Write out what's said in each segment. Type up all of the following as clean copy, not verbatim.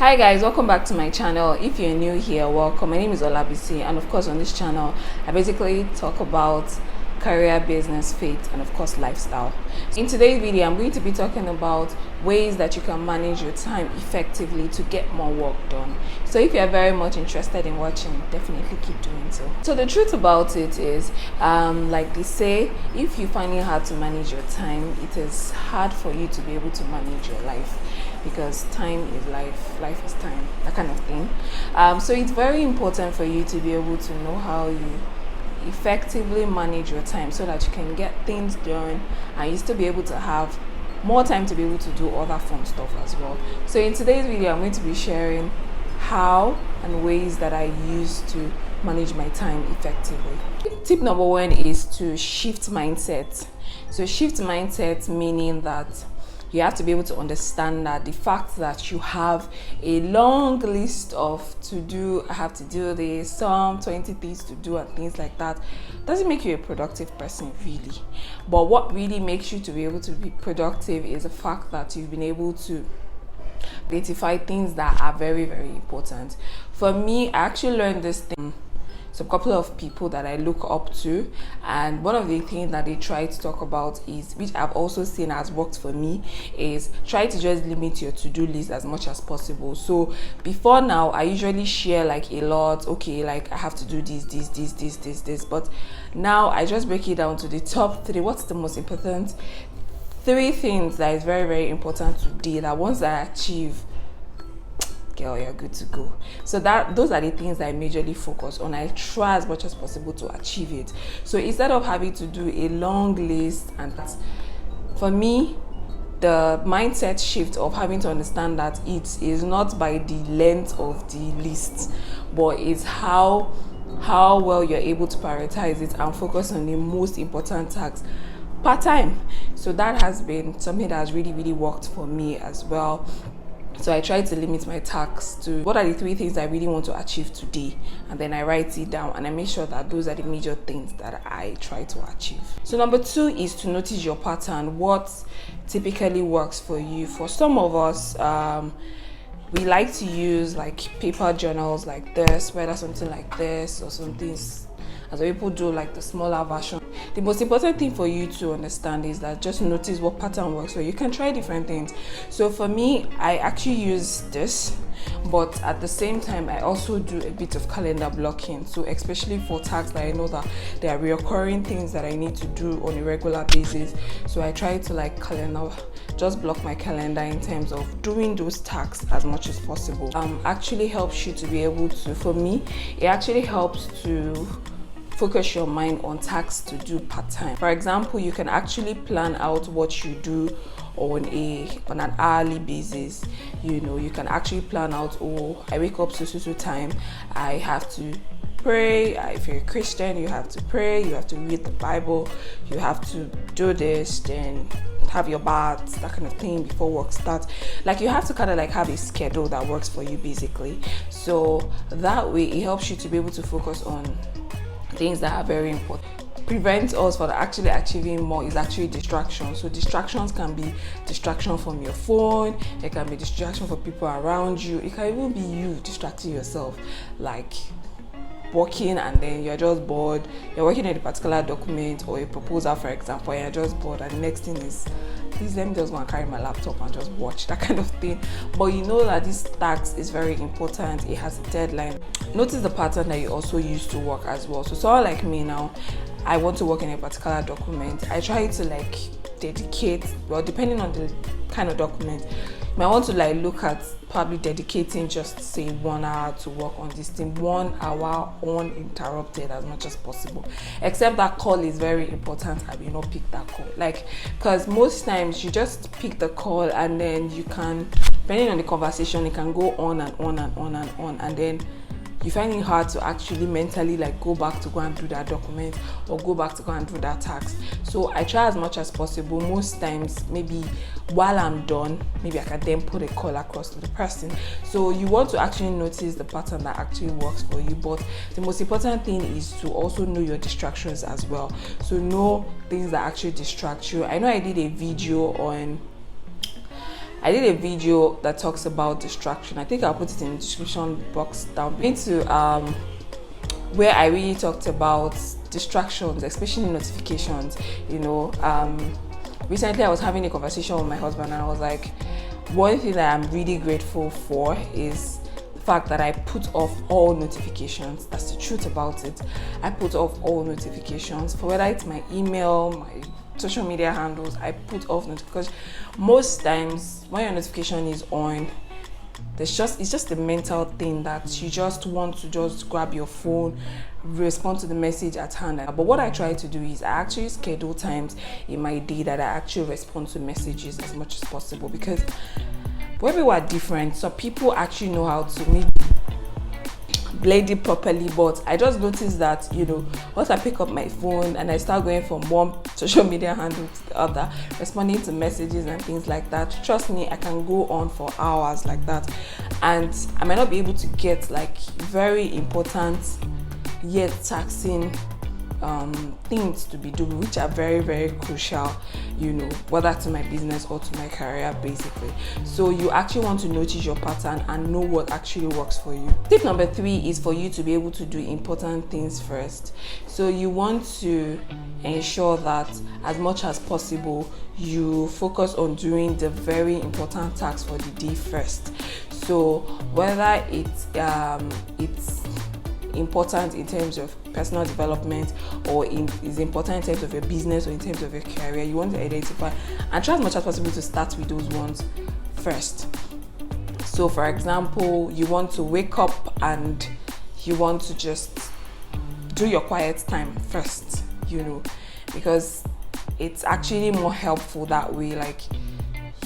Hi guys, welcome back to my channel. If you're new here, welcome. My name is Bisierin, and of course on this channel I basically talk about career, business, faith, and of course lifestyle. In today's video I'm going to be talking about ways that you can manage your time effectively to get more work done. So if you're very much interested in watching, definitely keep doing so. So the truth about it is, like they say, if you find it hard to manage your time, it is hard for you to be able to manage your life, because time is life, life is time, that kind of thing. So it's very important for you to be able to know how you effectively manage your time so that you can get things done and you still be able to have more time to be able to do other fun stuff as well. So in today's video I'm going to be sharing how and ways that I use to manage my time effectively. Tip number one is to shift mindset. So shift mindset meaning that you have to be able to understand that the fact that you have a long list of to do, I have to do this, some 20 things to do and things like that, doesn't make you a productive person really. But what really makes you to be able to be productive is the fact that you've been able to identify things that are very, very important. For me, I actually learned this thing. So a couple of people that I look up to, and one of the things that they try to talk about is, which I've also seen has worked for me, is try to just limit your to-do list as much as possible. So before now I usually share like a lot, okay, like I have to do this, but now I just break it down to the top three. What's the most important three things that is very, very important today, that once I achieve, girl, you're good to go. So those are the things that I majorly focus on. I try as much as possible to achieve it. So instead of having to do a long list, and that's, for me, the mindset shift of having to understand that it is not by the length of the list, but it's how well you're able to prioritize it and focus on the most important tasks per time. So that has been something that has really, really worked for me as well. So I try to limit my tasks to what are the three things I really want to achieve today, and then I write it down and I make sure that those are the major things that I try to achieve. So number two is to notice your pattern. What typically works for you? For some of us, we like to use like paper journals like this, whether something like this or something, as people do like the smaller version. The most important thing for you to understand is that just notice what pattern works for you. You can try different things. So for me, I actually use this, but at the same time I also do a bit of calendar blocking. So especially for tasks that I know that there are recurring things that I need to do on a regular basis, so I try to like just block my calendar in terms of doing those tasks as much as possible. Actually helps you to be able to, for me, it actually helps to focus your mind on tasks to do part-time. For example, you can actually plan out what you do on an hourly basis. You know, you can actually plan out, oh, I wake up so time, I have to pray. If you're a Christian, you have to pray, you have to read the Bible, you have to do this, then have your baths, that kind of thing before work starts. Like, you have to kind of like have a schedule that works for you basically. So that way it helps you to be able to focus on things that are very important. Prevents us from actually achieving more is actually distraction. So distractions can be distraction from your phone, it can be distraction from people around you, it can even be you distracting yourself, like working and then you're just bored, you're working on a particular document or a proposal, for example, and you're just bored, and the next thing is, please let me just go and carry my laptop and just watch, that kind of thing. But you know that this task is very important, it has a deadline. Notice the pattern that you also use to work as well. So someone like me now, I want to work in a particular document, I try to like dedicate, well, depending on the kind of document, I want to like look at probably dedicating just say 1 hour to work on this thing, 1 hour uninterrupted as much as possible. Except that call is very important, I will not pick that call, like, because most times you just pick the call and then you can, depending on the conversation, it can go on and on and on and on, and then you find it hard to actually mentally like go back to go and do that document or go back to go and do that task. So I try as much as possible. Most times, maybe while I'm done, maybe I can then put a call across to the person. So you want to actually notice the pattern that actually works for you. But the most important thing is to also know your distractions as well. So know things that actually distract you. I know I did a video on I did a video that talks about distraction. I think I'll put it in the description box down below. Where I really talked about distractions, especially notifications. Recently I was having a conversation with my husband, and I was like, one thing that I'm really grateful for is the fact that I put off all notifications. That's the truth about it. I put off all notifications, for whether it's my email, my social media handles. I put off notifications because most times when your notification is on, it's just a mental thing that you just want to just grab your phone, respond to the message at hand. But what I try to do is I actually schedule times in my day that I actually respond to messages as much as possible, because when people are different, so people actually know how to maybe blade it properly. But I just noticed that once I pick up my phone and I start going from one social media handle to the other, responding to messages and things like that, trust me, I can go on for hours like that, and I might not be able to get like very important yet taxing things to be doing, which are very, very crucial, whether to my business or to my career, basically. So you actually want to notice your pattern and know what actually works for you. Tip number 3 is for you to be able to do important things first. So you want to ensure that as much as possible you focus on doing the very important tasks for the day first. So whether it's important in terms of personal development, or is important in terms of your business, or in terms of your career, you want to identify and try as much as possible to start with those ones first. So for example, you want to wake up and you want to just do your quiet time first, because it's actually more helpful that way. Like,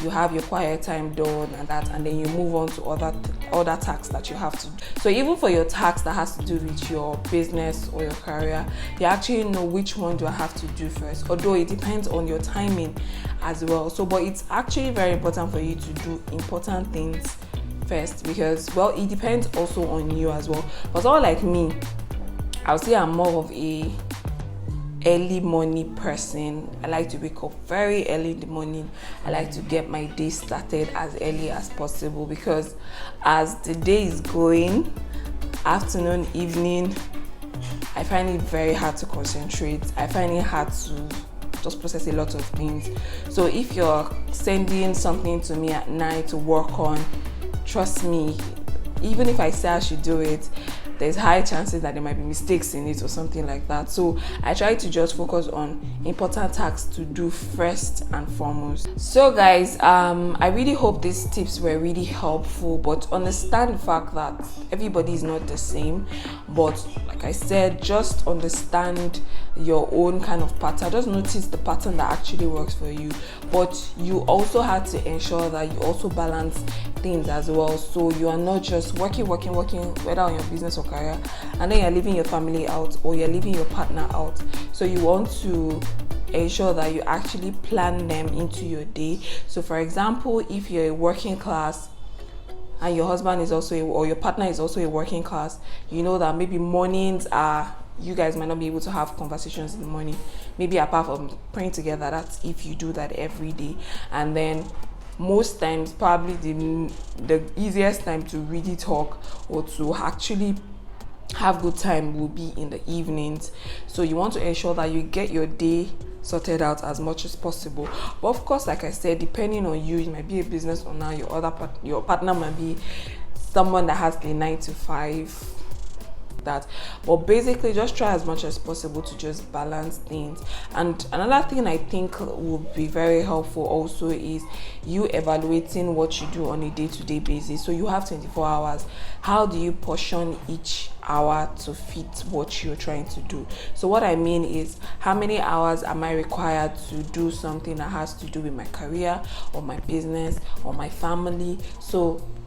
you have your quiet time done and then you move on to other tasks that you have to do. So even for your tasks that has to do with your business or your career, you actually know which one do I have to do first, although it depends on your timing as well. So but it's actually very important for you to do important things first, because it depends also on you as well. But someone like me, I'll say I'm more of a early morning person. I like to wake up very early in the morning. I like to get my day started as early as possible, because as the day is going, afternoon, evening, I find it very hard to concentrate. I find it hard to just process a lot of things. So if you're sending something to me at night to work on, trust me, even if I say I should do it, there's high chances that there might be mistakes in it or something like that. So I try to just focus on important tasks to do first and foremost. So guys, I really hope these tips were really helpful, but understand the fact that everybody is not the same. But like I said, just understand your own kind of pattern. Just notice the pattern that actually works for you. But you also have to ensure that you also balance things as well. So you are not just working, whether on your business or career, and then you're leaving your family out or you're leaving your partner out. So you want to ensure that you actually plan them into your day. So for example, if you're a working class and your husband is also or your partner is also a working class, you know that maybe mornings are, you guys might not be able to have conversations in the morning, maybe apart from praying together. That's if you do that every day. And then most times, probably the easiest time to really talk or to actually have good time will be in the evenings. So you want to ensure that you get your day sorted out as much as possible. But of course, like I said, depending on you, you might be a business owner, your partner might be someone that has a 9 to 5. But basically, just try as much as possible to just balance things. And another thing I think will be very helpful also is you evaluating what you do on a day-to-day basis. So you have 24 hours. How do you portion each hour to fit what you're trying to do? So what I mean is, how many hours am I required to do something that has to do with my career or my business or my family,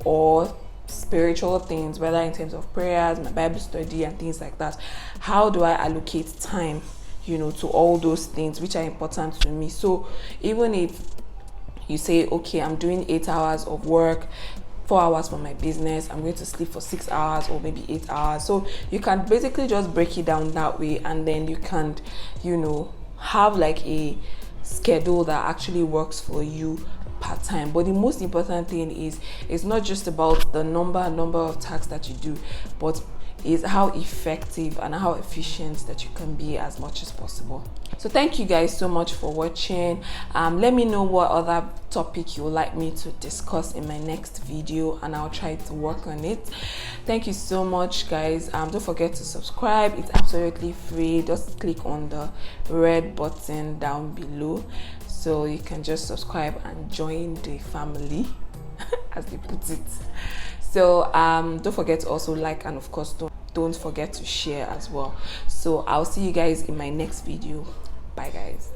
or spiritual things, whether in terms of prayers, my Bible study and things like that? How do I allocate time, to all those things which are important to me? So even if you say, okay, I'm doing 8 hours of work, 4 hours for my business, I'm going to sleep for 6 hours or maybe 8 hours. So you can basically just break it down that way, and then you can, have like a schedule that actually works for you part-time. But the most important thing is it's not just about the number of tasks that you do, but is how effective and how efficient that you can be as much as possible. So thank you guys so much for watching. Let me know what other topic you would like me to discuss in my next video, and I'll try to work on it. Thank you so much, guys. Don't forget to subscribe. It's absolutely free. Just click on the red button down below so you can just subscribe and join the family as they put it. So don't forget to also like, and of course don't forget to share as well. So I'll see you guys in my next video. Bye guys.